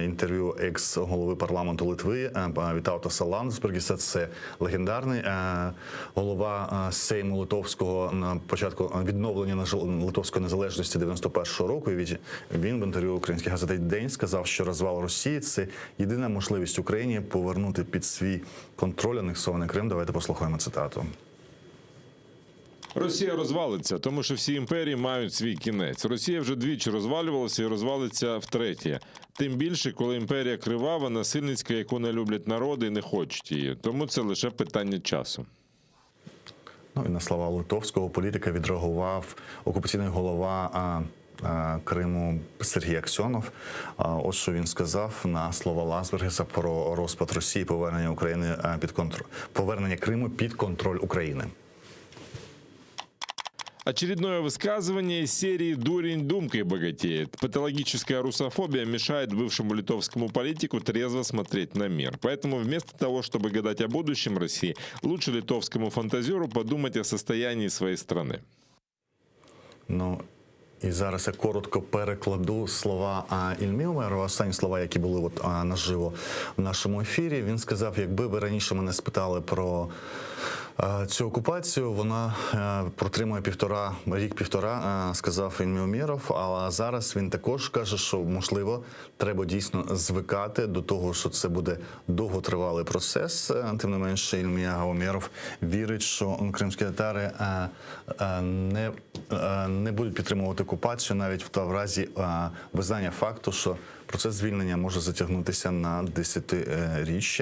інтерв'ю екс-голови парламенту Литви Вітаутаса Ландсбергіса. Це легендарний голова Сейму Литовського на початку відновлення литовської незалежності 91-го року. І він в інтерв'ю українській газеті «День» сказав, що розвал Росії – це єдина можливість Україні повернути під свій контроль анексований Крим. Давайте послухаємо цитату. Росія розвалиться, тому що всі імперії мають свій кінець. Росія вже двічі розвалювалася і розвалиться втретє. Тим більше, коли імперія кривава, насильницька, яку не люблять народи і не хочуть її. Тому це лише питання часу. Ну і на слова литовського політика відреагував окупаційний голова Криму Сергій Аксьонов. Ось що він сказав на слова Ландсбергіса про розпад Росії, повернення Криму під контроль України. Очередное высказывание из серии «Дурень думкой богатеет». Патологическая русофобия мешает бывшему литовскому политику трезво смотреть на мир. Поэтому вместо того, чтобы гадать о будущем России, лучше литовскому фантазеру подумать о состоянии своей страны. Ну, і зараз я коротко перекладу слова Ільмі Омерова, останні слова, які були наживо в нашому ефірі. Він сказав, якби ви раніше мене спитали про цю окупацію, вона протримує рік-півтора, сказав Ільмі Омеров, але зараз він також каже, що, можливо, треба дійсно звикати до того, що це буде довготривалий процес. Тим не менше, Ільмі Омеров вірить, що кримські татари не будуть підтримувати окупацію навіть в разі визнання факту, що процес звільнення може затягнутися на десятиріччя.